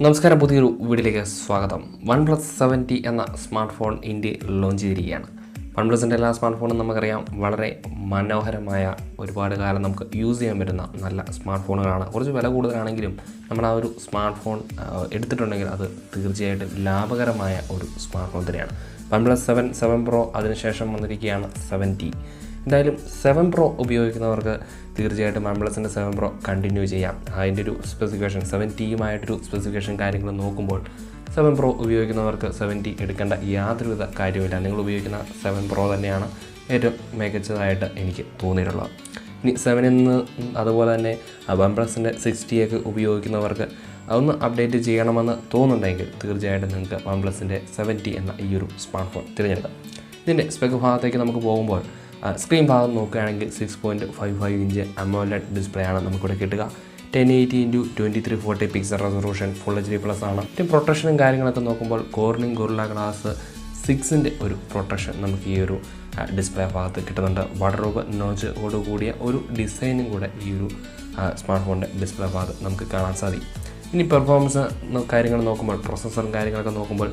നമസ്കാരം, പുതിയൊരു വീഡിയോയിലേക്ക് സ്വാഗതം. OnePlus 70 എന്ന സ്മാർട്ട് ഫോൺ ഇന്ത്യയിൽ ലോഞ്ച് ചെയ്തിരിക്കുകയാണ്. OnePlusൻ്റെ എല്ലാ സ്മാർട്ട് ഫോണും നമുക്കറിയാം, വളരെ മനോഹരമായ, ഒരുപാട് കാലം നമുക്ക് യൂസ് ചെയ്യാൻ പറ്റുന്ന നല്ല സ്മാർട്ട് ഫോണുകളാണ്. കുറച്ച് വില കൂടുതലാണെങ്കിലും നമ്മൾ ആ ഒരു സ്മാർട്ട് ഫോൺ എടുത്തിട്ടുണ്ടെങ്കിൽ അത് തീർച്ചയായിട്ടും ലാഭകരമായ ഒരു സ്മാർട്ട് ഫോൺ തന്നെയാണ്. OnePlus 7 Pro, അതിനുശേഷം വന്നിരിക്കുകയാണ് 7T. എന്തായാലും 7 Pro ഉപയോഗിക്കുന്നവർക്ക് തീർച്ചയായിട്ടും OnePlusൻ്റെ 7 Pro കണ്ടിന്യൂ ചെയ്യാം. അതിൻ്റെ ഒരു സ്പെസിഫിക്കേഷൻ 7Tയുമായിട്ടൊരു സ്പെസിഫിക്കേഷൻ കാര്യങ്ങൾ നോക്കുമ്പോൾ 7 Pro ഉപയോഗിക്കുന്നവർക്ക് 7T എടുക്കേണ്ട യാതൊരുവിധ കാര്യമില്ല. നിങ്ങൾ ഉപയോഗിക്കുന്ന 7 Pro തന്നെയാണ് ഏറ്റവും മികച്ചതായിട്ട് എനിക്ക് തോന്നിയിട്ടുള്ളത്. ഇനി 7 അതുപോലെ തന്നെ OnePlusൻ്റെ 60 ഒക്കെ ഉപയോഗിക്കുന്നവർക്ക് അതൊന്ന് അപ്ഡേറ്റ് ചെയ്യണമെന്ന് തോന്നുന്നുണ്ടെങ്കിൽ തീർച്ചയായിട്ടും നിങ്ങൾക്ക് OnePlusൻ്റെ 7T എന്ന ഈ ഒരു സ്മാർട്ട് ഫോൺ തിരഞ്ഞെടുക്കാം. ഇതിൻ്റെ സ്പെക് ഭാഗത്തേക്ക് നമുക്ക് പോകുമ്പോൾ സ്ക്രീൻ ഭാഗം നോക്കുകയാണെങ്കിൽ 6.55 ഇഞ്ച് AMOLED ഡിസ്പ്ലേ ആണ് നമുക്കിവിടെ കിട്ടുക. 1080x2340 pixel resolution, full HD+ ആണ്. പ്രൊട്ടക്ഷനും കാര്യങ്ങളൊക്കെ നോക്കുമ്പോൾ കോർണിംഗ് ഗൊറില്ല ഗ്ലാസ് 6ൻ്റെ ഒരു പ്രൊട്ടക്ഷൻ നമുക്ക് ഈ ഒരു ഡിസ്പ്ലേ ഭാഗത്ത് കിട്ടുന്നുണ്ട്. വാട്ടർപ്രൂഫ് നോച്ചോട് കൂടിയ ഒരു ഡിസൈനും കൂടെ ഈ ഒരു സ്മാർട്ട് ഫോണിൻ്റെ ഡിസ്പ്ലേ ഭാഗത്ത് നമുക്ക് കാണാൻ സാധിക്കും. ഇനി പെർഫോമൻസ് കാര്യങ്ങൾ നോക്കുമ്പോൾ, പ്രൊസസ്സറും കാര്യങ്ങളൊക്കെ നോക്കുമ്പോൾ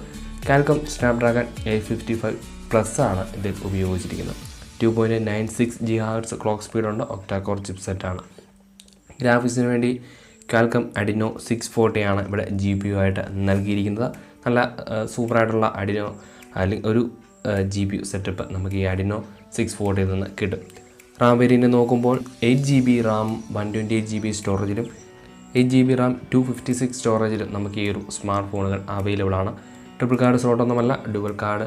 കാൽക്കം സ്നാപ്ഡ്രാഗൺ 855+ ആണ് ഇതിൽ ഉപയോഗിച്ചിരിക്കുന്നത്. 2.96 GHz ക്ലോക്ക് സ്പീഡുണ്ട്. ഒക്ടാ-കോർ ചിപ്സെറ്റാണ്. ഗ്രാഫിക്സിന് വേണ്ടി കാൽക്കം അഡിനോ 640 ആണ് ഇവിടെ GPU ആയിട്ട് നൽകിയിരിക്കുന്നത്. നല്ല സൂപ്പറായിട്ടുള്ള അഡിനോ അല്ലെങ്കിൽ ഒരു GPU സെറ്റപ്പ് നമുക്ക് ഈ അഡിനോ 640 നിന്ന് കിട്ടും. റാം വേരിയൻ്റ് നോക്കുമ്പോൾ 8GB Ram 128GB സ്റ്റോറേജിലും 8GB Ram 256 സ്റ്റോറേജിലും നമുക്ക് ഈ ഒരു സ്മാർട്ട് ഫോണുകൾ അവൈലബിൾ ആണ്. ട്രിപ്പിൾ കാർഡ് സ്ലോട്ടൊന്നുമല്ല, ഡുവൽ കാർഡ്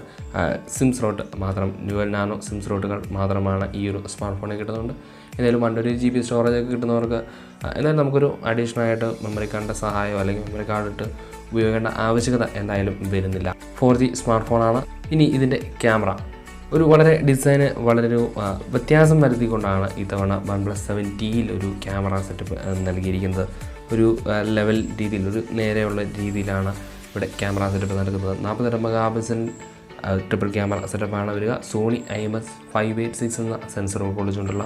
സിം സ്ലോട്ട് മാത്രം, ഡുവൽ നാനോ സിം സ്ലോട്ടുകൾ മാത്രമാണ് ഈ ഒരു സ്മാർട്ട് ഫോണിൽ കിട്ടുന്നുണ്ട്. എന്തായാലും 128GB സ്റ്റോറേജൊക്കെ കിട്ടുന്നവർക്ക് എന്തായാലും നമുക്കൊരു അഡീഷണൽ ആയിട്ട് മെമ്മറി കാർഡിൻ്റെ സഹായമോ അല്ലെങ്കിൽ മെമ്മറി കാർഡ് ഇട്ട് ഉപയോഗിക്കേണ്ട ആവശ്യകത എന്തായാലും വരുന്നില്ല. 4G സ്മാർട്ട് ഫോണാണ്. ഇനി ഇതിൻ്റെ ക്യാമറ ഒരു വളരെ ഡിസൈന് വളരെ ഒരു വ്യത്യാസം വരുത്തിക്കൊണ്ടാണ് ഇത്തവണ OnePlus 7Tയിൽ ഒരു ക്യാമറ സെറ്റപ്പ് നൽകിയിരിക്കുന്നത്. ഒരു ലെവൽ രീതിയിൽ, ഒരു നേരെയുള്ള രീതിയിലാണ് ഇവിടെ ക്യാമറ സെറ്റപ്പ് നടക്കുന്നത്. 42 മെഗാപിക്സൽ ട്രിപ്പിൾ ക്യാമറ സെറ്റപ്പാണ് വരിക. സോണി IMX586 എന്ന സെൻസർ ഉൾക്കൊള്ളിച്ചുകൊണ്ടുള്ള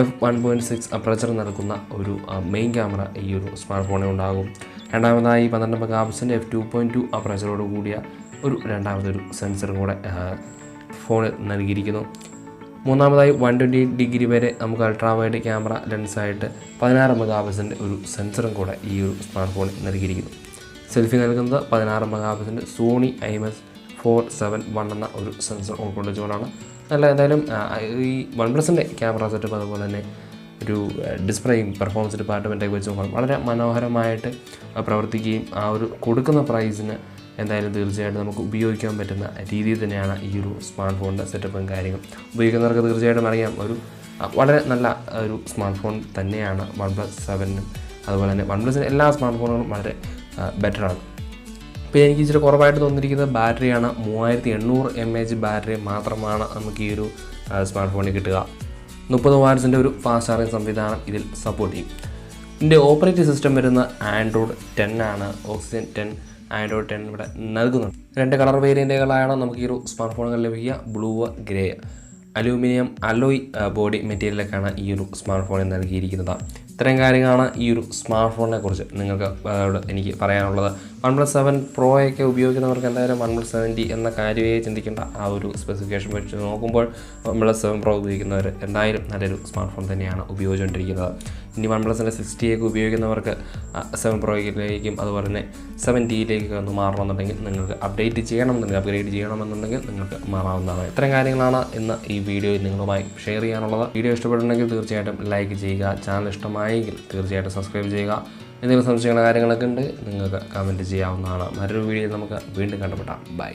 f1.6 അപ്പർച്ചർ നൽകുന്ന ഒരു മെയിൻ ക്യാമറ ഈ ഒരു സ്മാർട്ട് ഫോണിൽ ഉണ്ടാകും. രണ്ടാമതായി 12 മെഗാപിക്സലിൻ്റെ f2.2 അപ്പർച്ചറോട് കൂടിയ ഒരു രണ്ടാമതൊരു സെൻസറും കൂടെ ഫോണിൽ നൽകിയിരിക്കുന്നു. മൂന്നാമതായി 120° വരെ നമുക്ക് അൾട്രാ വൈഡ് ക്യാമറ ലെൻസായിട്ട് 16 മെഗാപിക്സലിൻ്റെ ഒരു സെൻസറും കൂടെ ഈ ഒരു സ്മാർട്ട് ഫോണിൽ നൽകിയിരിക്കുന്നു. സെൽഫി നൽകുന്നത് 16 മെഗാപിക്സലിൻ്റെ സോണി IMX471 എന്ന ഒരു സെൻസർ ഉൾക്കൊള്ളിച്ചുകൊണ്ടാണ്. നല്ല എന്തായാലും ഈ OnePlusൻ്റെ ക്യാമറ സെറ്റപ്പ് അതുപോലെ തന്നെ ഒരു ഡിസ്പ്ലേയും പെർഫോമൻസ് ഡിപ്പാർട്ട്മെൻറ്റൊക്കെ വെച്ച് നോക്കുമ്പോൾ വളരെ മനോഹരമായിട്ട് പ്രവർത്തിക്കുകയും ആ ഒരു കൊടുക്കുന്ന പ്രൈസിന് എന്തായാലും തീർച്ചയായിട്ടും നമുക്ക് ഉപയോഗിക്കാൻ പറ്റുന്ന രീതിയിൽ തന്നെയാണ് ഈ ഒരു സ്മാർട്ട് ഫോണിൻ്റെ സെറ്റപ്പും കാര്യങ്ങളും. ഉപയോഗിക്കുന്നവർക്ക് തീർച്ചയായിട്ടും അറിയാം, ഒരു വളരെ നല്ല ഒരു സ്മാർട്ട് ഫോൺ തന്നെയാണ് OnePlus 7നും. അതുപോലെ തന്നെ OnePlusൻ്റെ എല്ലാ സ്മാർട്ട് ഫോണുകളും വളരെ ബെറ്ററാണ്. പിന്നെ എനിക്ക് ഇച്ചിരി കുറവായിട്ട് തോന്നിയിരിക്കുന്നത് ബാറ്ററിയാണ്. 3800 mAh ബാറ്ററി മാത്രമാണ് നമുക്ക് ഈ ഒരു സ്മാർട്ട് ഫോണിൽ കിട്ടുക. 30 വാട്ട്സിൻ്റെ ഒരു ഫാസ്റ്റ് ചാർജിങ് സംവിധാനം ഇതിൽ സപ്പോർട്ട് ചെയ്യും. ഇതിൻ്റെ ഓപ്പറേറ്റിംഗ് സിസ്റ്റം വരുന്ന ആൻഡ്രോയിഡ് 10 ആണ്. ഓക്സിജൻ 10 ആൻഡ്രോയിഡ് 10 ഇവിടെ നൽകുന്നുണ്ട്. 2 കളർ വേരിയൻറ്റുകളാണ് നമുക്ക് ഈ ഒരു സ്മാർട്ട് ഫോണുകൾ ലഭിക്കുക. Blue, grey. Aluminium alloy body മെറ്റീരിയലൊക്കെയാണ് ഈ ഒരു സ്മാർട്ട് ഫോണിൽ നൽകിയിരിക്കുന്നത്. ഇത്രയും കാര്യങ്ങളാണ് ഈ ഒരു സ്മാർട്ട് ഫോണിനെ കുറിച്ച് നിങ്ങൾക്ക് എനിക്ക് പറയാനുള്ളത്. OnePlus 7 Pro ഒക്കെ ഉപയോഗിക്കുന്നവർക്ക് എന്തായാലും OnePlus 7T എന്ന കാര്യമേ ചിന്തിക്കേണ്ട. ആ ഒരു സ്പെസിഫിക്കേഷൻ വെച്ച് നോക്കുമ്പോൾ OnePlus 7 Pro ഉപയോഗിക്കുന്നവർ എന്തായാലും നല്ലൊരു സ്മാർട്ട് ഫോൺ തന്നെയാണ് ഉപയോഗിച്ചുകൊണ്ടിരിക്കുന്നത്. ഇനി OnePlusൻ്റെ 60 ഒക്കെ ഉപയോഗിക്കുന്നവർക്ക് 7 Proയിലേക്കും അതുപോലെ തന്നെ 7Tയിലേക്കൊക്കെ ഒന്ന് മാറണമെന്നുണ്ടെങ്കിൽ നിങ്ങൾക്ക് അപ്ഡേറ്റ് ചെയ്യണമെന്നുണ്ടെങ്കിൽ, അപ്ഗ്രേഡ് ചെയ്യണമെന്നുണ്ടെങ്കിൽ നിങ്ങൾക്ക് മാറാവുന്നതാണ്. ഇത്രയും കാര്യങ്ങളാണ് ഇന്ന് ഈ വീഡിയോയിൽ നിങ്ങളുമായി ഷെയർ ചെയ്യാനുള്ളത്. വീഡിയോ ഇഷ്ടപ്പെട്ടിട്ടുണ്ടെങ്കിൽ തീർച്ചയായിട്ടും ലൈക്ക് ചെയ്യുക. ചാനൽ ഇഷ്ടമായെങ്കിൽ തീർച്ചയായിട്ടും സബ്സ്ക്രൈബ് ചെയ്യുക. എന്തെങ്കിലും സംശയങ്ങളുടെ കാര്യങ്ങളൊക്കെ ഉണ്ട് നിങ്ങൾക്ക് കമൻറ്റ് ചെയ്യാവുന്നതാണ്. മറ്റൊരു വീഡിയോയിൽ നമുക്ക് വീണ്ടും കണ്ടുമുട്ടാം. ബൈ.